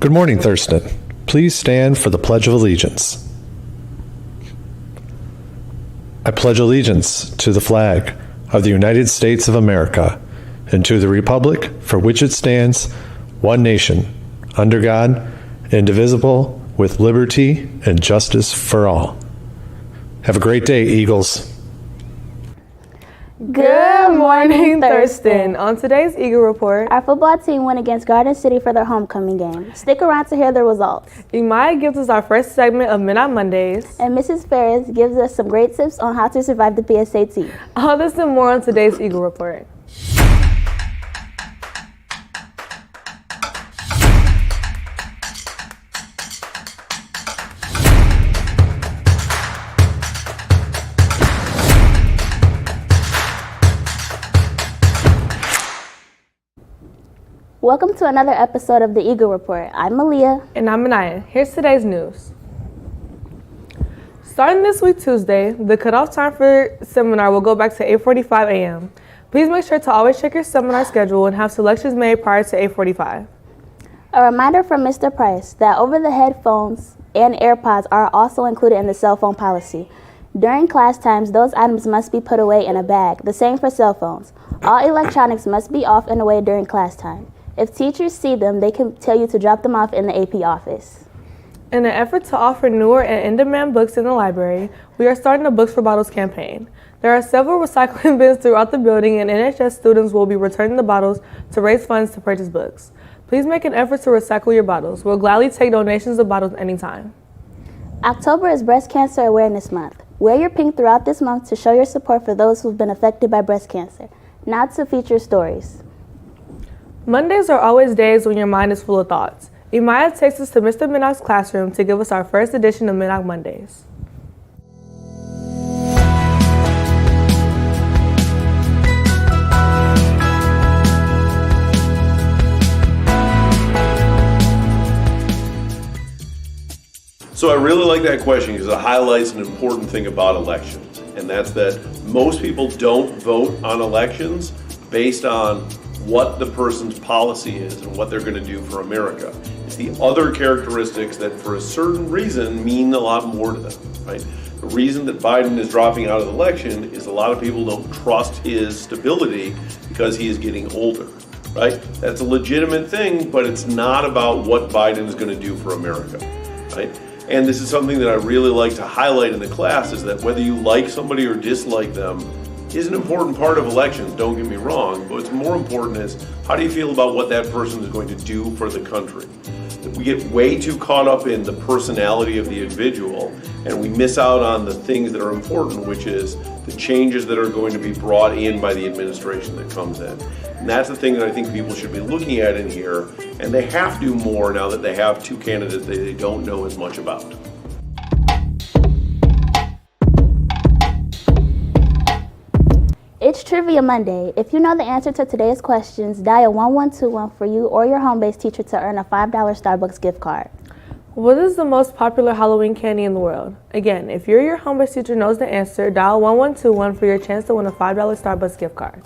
Good morning, Thurston. Please stand for the Pledge of Allegiance. I pledge allegiance to the flag of the United States of America and to the republic for which it stands, one nation, under God, indivisible, with liberty and justice for all. Have a great day, Eagles. Good morning, Thurston. On today's Eagle Report, our football team went against Garden City for their homecoming game. Stick around to hear the results. Imai gives us our first segment of Menoch Mondays. And Mrs. Ferris gives us some great tips on how to survive the PSAT. All this and more on today's Eagle Report. Welcome to another episode of the Eagle Report. I'm Malia. And I'm Anaya. Here's today's news. Starting this week, Tuesday, the cutoff time for seminar will go back to 8:45 a.m. Please make sure to always check your seminar schedule and have selections made prior to 8:45. A reminder from Mr. Price that over-the-head phones and AirPods are also included in the cell phone policy. During class times, those items must be put away in a bag. The same for cell phones. All electronics must be off and away during class time. If teachers see them, they can tell you to drop them off in the AP office. In an effort to offer newer and in-demand books in the library, we are starting a Books for Bottles campaign. There are several recycling bins throughout the building, and NHS students will be returning the bottles to raise funds to purchase books. Please make an effort to recycle your bottles. We'll gladly take donations of bottles anytime. October is Breast Cancer Awareness Month. Wear your pink throughout this month to show your support for those who've been affected by breast cancer. Now to feature stories. Mondays are always days when your mind is full of thoughts. Imaya takes us to Mr. Menoch's classroom to give us our first edition of Menoch Mondays. So I really like that question because it highlights an important thing about elections, and that's that most people don't vote on elections based on what the person's policy is and what they're going to do for America. It's the other characteristics that for a certain reason mean a lot more to them, right? The reason that Biden is dropping out of the election is a lot of people don't trust his stability because he is getting older, right? That's a legitimate thing, but it's not about what Biden is going to do for America, right? And this is something that I really like to highlight in the class, is that whether you like somebody or dislike them is an important part of elections, don't get me wrong, but what's more important is how do you feel about what that person is going to do for the country? We get way too caught up in the personality of the individual, and we miss out on the things that are important, which is the changes that are going to be brought in by the administration that comes in. And that's the thing that I think people should be looking at in here, and they have to more now that they have two candidates that they don't know as much about. It's Trivia Monday. If you know the answer to today's questions, dial 1121 for you or your home-based teacher to earn a $5 Starbucks gift card. What is the most popular Halloween candy in the world? Again, if your home-based teacher knows the answer, dial 1121 for your chance to win a $5 Starbucks gift card.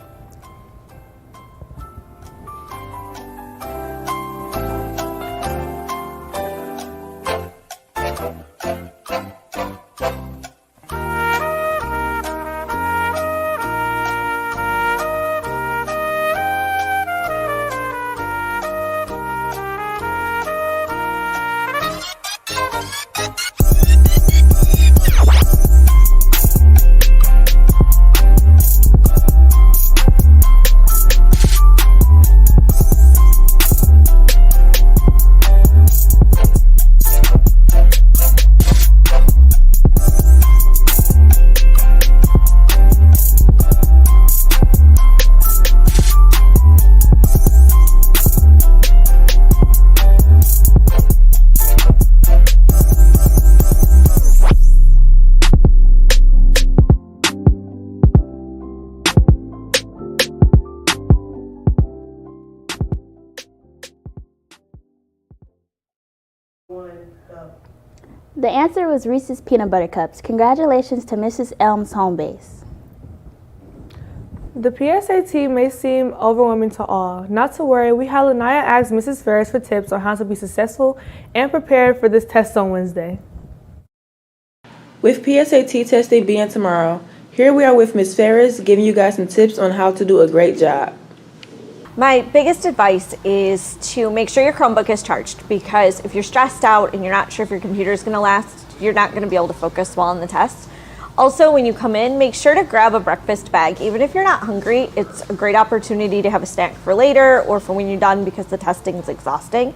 The answer was Reese's Peanut Butter Cups. Congratulations to Mrs. Elm's home base. The PSAT may seem overwhelming to all. Not to worry, we had Lanaya ask Mrs. Ferris for tips on how to be successful and prepared for this test on Wednesday. With PSAT testing being tomorrow, here we are with Ms. Ferris giving you guys some tips on how to do a great job. My biggest advice is to make sure your Chromebook is charged, because if you're stressed out and you're not sure if your computer is going to last, you're not going to be able to focus well on the test. Also, when you come in, make sure to grab a breakfast bag. Even if you're not hungry, it's a great opportunity to have a snack for later or for when you're done, because the testing is exhausting.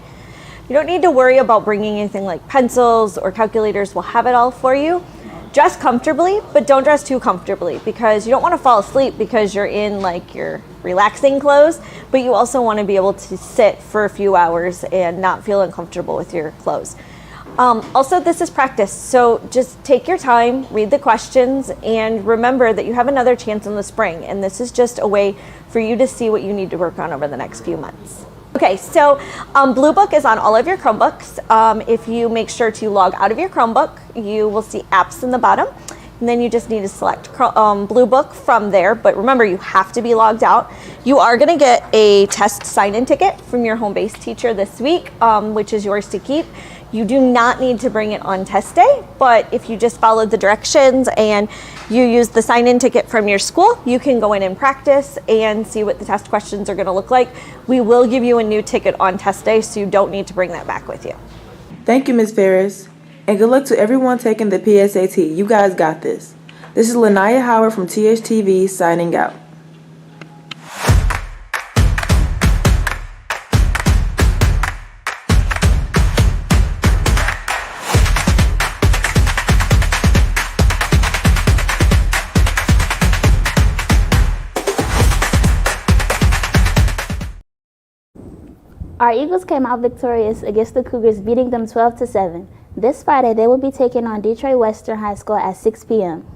You don't need to worry about bringing anything like pencils or calculators. We'll have it all for you. Dress comfortably, but don't dress too comfortably, because you don't want to fall asleep because you're in like your relaxing clothes, but you also want to be able to sit for a few hours and not feel uncomfortable with your clothes. Also, this is practice, so just take your time, read the questions, and remember that you have another chance in the spring, and this is just a way for you to see what you need to work on over the next few months. Okay, so Blue Book is on all of your Chromebooks. If you make sure to log out of your Chromebook, you will see apps in the bottom, and then you just need to select Blue Book from there. But remember, you have to be logged out. You are going to get a test sign-in ticket from your home-based teacher this week, which is yours to keep. You do not need to bring it on test day, but if you just followed the directions and you use the sign-in ticket from your school, you can go in and practice and see what the test questions are going to look like. We will give you a new ticket on test day, so you don't need to bring that back with you. Thank you, Ms. Ferris. And good luck to everyone taking the PSAT. You guys got this. This is Lanaya Howard from THTV signing out. Our Eagles came out victorious against the Cougars, beating them 12-7. This Friday, they will be taking on Detroit Western High School at 6 p.m.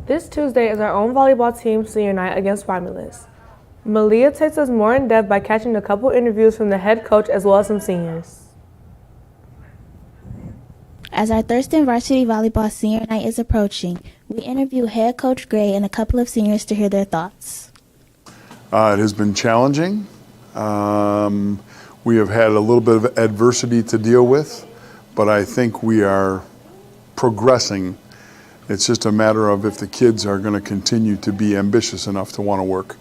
This Tuesday is our own volleyball team senior night against Romulus. Malia takes us more in depth by catching a couple interviews from the head coach as well as some seniors. As our Thurston Varsity Volleyball Senior Night is approaching, we interview head coach Gray and a couple of seniors to hear their thoughts. It has been challenging. We have had a little bit of adversity to deal with, but I think we are progressing. It's just a matter of if the kids are going to continue to be ambitious enough to want to work,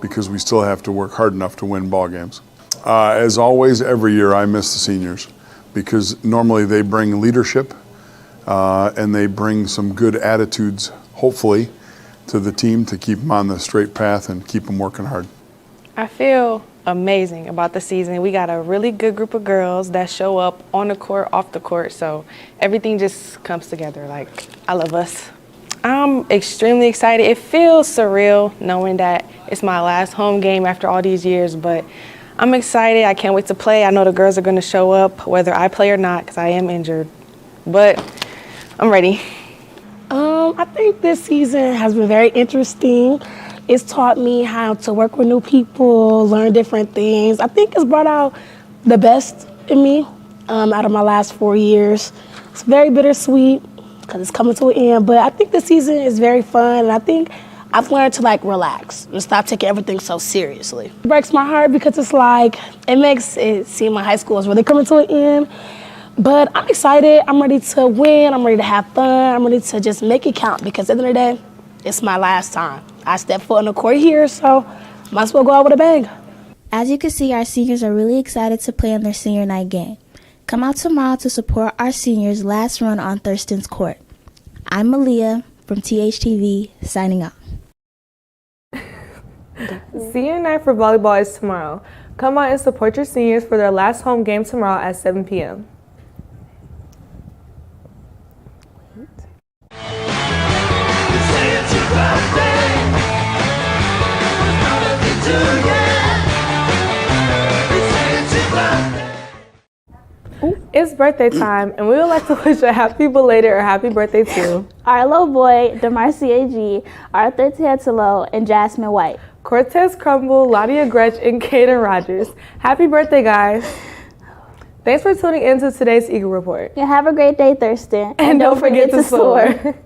because we still have to work hard enough to win ball games. As always, every year I miss the seniors, because normally they bring leadership and they bring some good attitudes, hopefully, to the team to keep them on the straight path and keep them working hard. I feel amazing about the season. We got a really good group of girls that show up on the court, off the court, so everything just comes together. Like, I love us. I'm extremely excited. It feels surreal knowing that it's my last home game after all these years, but I'm excited. I can't wait to play. I know the girls are going to show up whether I play or not, because I am injured, but I'm ready. I think this season has been very interesting. It's taught me how to work with new people, learn different things. I think it's brought out the best in me out of my last 4 years. It's very bittersweet because it's coming to an end, but I think this season is very fun, and I think I've learned to relax and stop taking everything so seriously. It breaks my heart because it's it makes it seem like high school is really coming to an end, but I'm excited. I'm ready to win. I'm ready to have fun. I'm ready to just make it count, because at the end of the day, it's my last time. I step foot on the court here, so might as well go out with a bang. As you can see, our seniors are really excited to play in their senior night game. Come out tomorrow to support our seniors' last run on Thurston's court. I'm Malia from THTV, signing out. Senior night for volleyball is tomorrow. Come out and support your seniors for their last home game tomorrow at 7 p.m. It's birthday time, and we would like to wish a happy belated or happy birthday to Our little boy, DeMarcia G., Arthur Tantalo, and Jasmine White. Cortez Crumble, Ladia Gretsch, and Kaden Rogers. Happy birthday, guys. Thanks for tuning in to today's Eagle Report. And have a great day, Thurston. And don't forget to soar.